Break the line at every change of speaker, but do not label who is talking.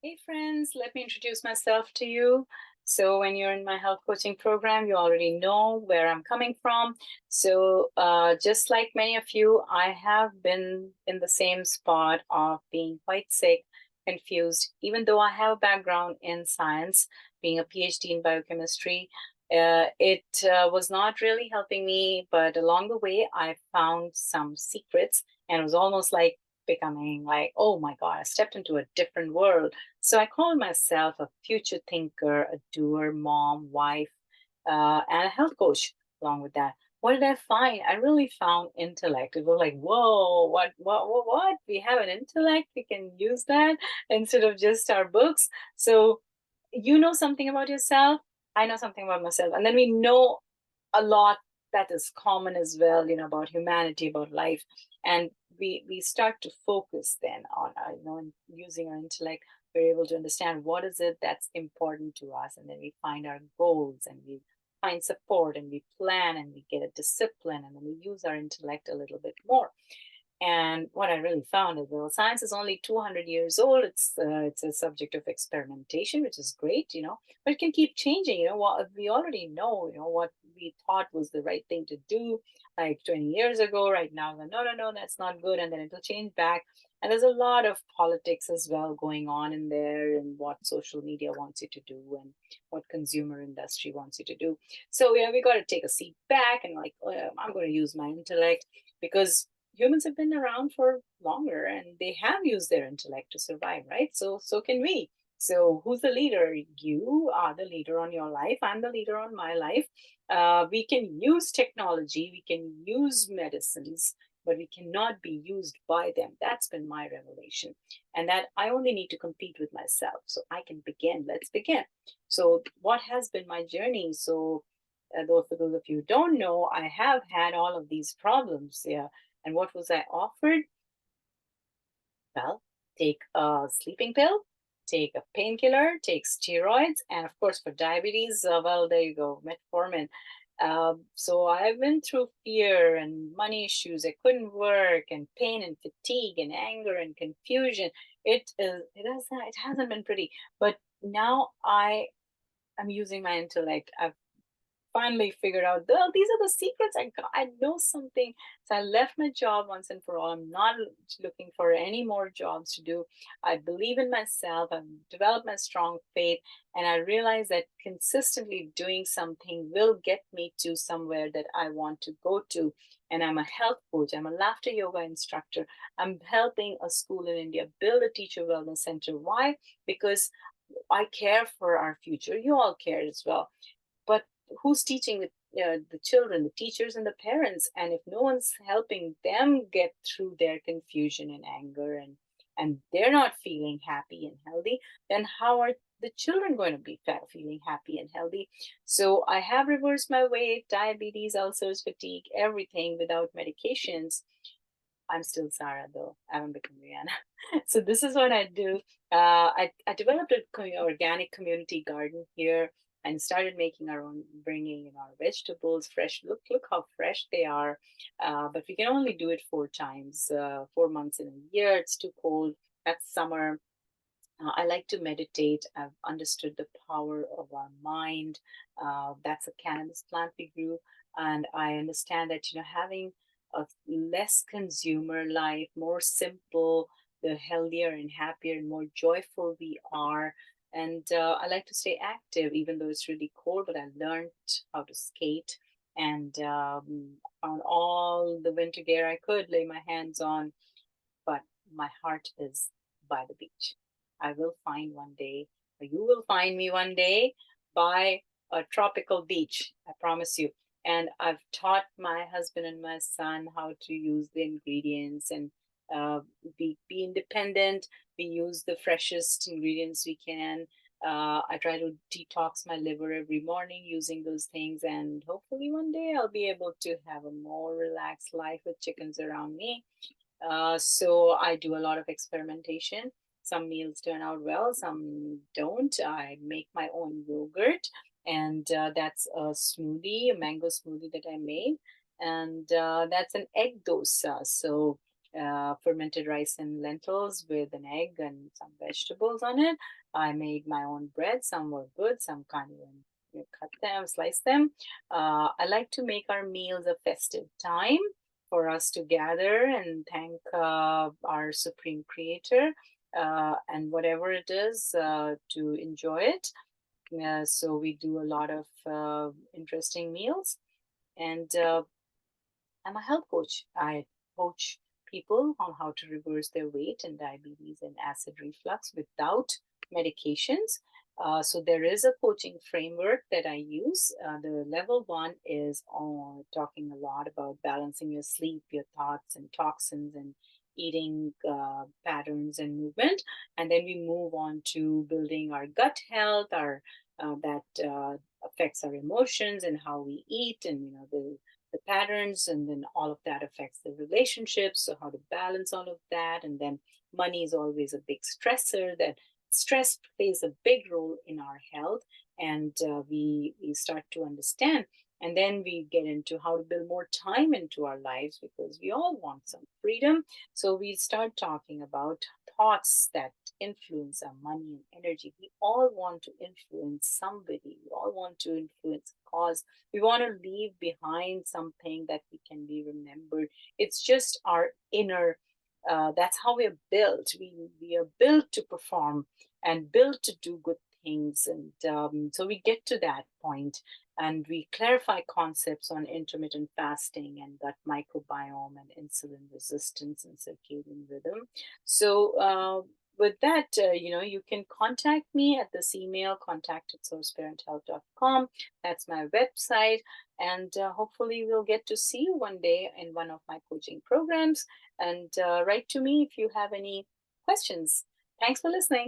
Hey friends, let me introduce myself to you. So, when you're in my health coaching program, you already know where I'm coming from. So, just like many of you, I have been in the same spot of being quite sick, confused, even though I have a background in science, being a PhD in biochemistry. It was not really helping me, but along the way, I found some secrets, and it was almost like becoming like, oh my God, I stepped into a different world. So I call myself a future thinker, a doer, mom, wife, and a health coach along with that. What did I find? I really found intellect. It was like, whoa, what? We have an intellect. We can use that instead of just our books. So you know something about yourself. I know something about myself. And then we know a lot that is common as well, about humanity, about life. And we start to focus then on and using our intellect, we're able to understand what is it that's important to us, and then we find our goals, and we find support, and we plan, and we get a discipline, and then we use our intellect a little bit more. And what I really found is, well, science is only 200 years old. It's a subject of experimentation, which is great, but it can keep changing. What we already know, what we thought was the right thing to do like 20 years ago. Right now, no, that's not good, and then it'll change back. And there's a lot of politics as well going on in there, and what social media wants you to do, and what consumer industry wants you to do. So we got to take a seat back and like, I'm going to use my intellect, because humans have been around for longer, and they have used their intellect to survive, right? So can we. So who's the leader? You are the leader on your life. I'm the leader on my life. We can use technology, we can use medicines, but we cannot be used by them. That's been my revelation. And that I only need to compete with myself. So I can begin. Let's begin. So what has been my journey? So though for those of you who don't know, I have had all of these problems. Yeah. And what was I offered? Well, take a sleeping pill, take a painkiller, take steroids, and of course, for diabetes, well, there you go, metformin. So I went through fear and money issues. I couldn't work, and pain and fatigue and anger and confusion. It hasn't been pretty, but now I am using my intellect. I've finally figured out, well, these are the secrets I got. I know something. So I left my job once and for all. I'm not looking for any more jobs to do. I believe in myself. I've developed my strong faith. And I realize that consistently doing something will get me to somewhere that I want to go to. And I'm a health coach. I'm a laughter yoga instructor. I'm helping a school in India build a teacher wellness center. Why? Because I care for our future. You all care as well, but who's teaching the children, the teachers, and the parents? And if no one's helping them get through their confusion and anger, and they're not feeling happy and healthy, then how are the children going to be feeling happy and healthy? So I have reversed my weight, diabetes, ulcers, fatigue, everything without medications. I'm still Sarah, though. I haven't become Rihanna. So this is what I do. I developed a organic community garden here, and started making our own, bringing in our vegetables fresh. Look how fresh they are. But we can only do it 4 times, 4 months in a year. It's too cold. That's summer. I like to meditate. I've understood the power of our mind. That's a cannabis plant we grew. And I understand that, having a less consumer life, more simple, the healthier and happier and more joyful we are. And I like to stay active, even though it's really cold, but I learned how to skate, and found all the winter gear I could lay my hands on, but my heart is by the beach. I will find one day, or you will find me one day by a tropical beach. I promise you. And I've taught my husband and my son how to use the ingredients, and uh, be independent. We use the freshest ingredients we can. I try to detox my liver every morning using those things, and hopefully one day I'll be able to have a more relaxed life with chickens around me. So I do a lot of experimentation. Some meals turn out well, some don't. I make my own yogurt, and that's a smoothie, a mango smoothie that I made, and that's an egg dosa. So fermented rice and lentils with an egg and some vegetables on it. I made my own bread. Some were good, some can't even cut them, slice them. I like to make our meals a festive time for us to gather and thank our Supreme Creator and whatever it is to enjoy it. So we do a lot of interesting meals. And I'm a health coach. I coach people on how to reverse their weight and diabetes and acid reflux without medications. So there is a coaching framework that I use. The level one is on talking a lot about balancing your sleep, your thoughts, and toxins, and eating patterns and movement. And then we move on to building our gut health, our that affects our emotions and how we eat, and the patterns, and then all of that affects the relationships, so how to balance all of that. And then money is always a big stressor, that stress plays a big role in our health. And we start to understand, and then we get into how to build more time into our lives, because we all want some freedom. So we start talking about thoughts that influence our money and energy. We all want to influence somebody, we all want to influence a cause, we want to leave behind something that we can be remembered. It's just our inner, that's how we're built. We are built to perform and built to do good things. And so we get to that point, and we clarify concepts on intermittent fasting and gut microbiome and insulin resistance and circadian rhythm. So with that, you can contact me at this email, contact@sourceparenthealth.com. That's my website. And hopefully we'll get to see you one day in one of my coaching programs. And write to me if you have any questions. Thanks for listening.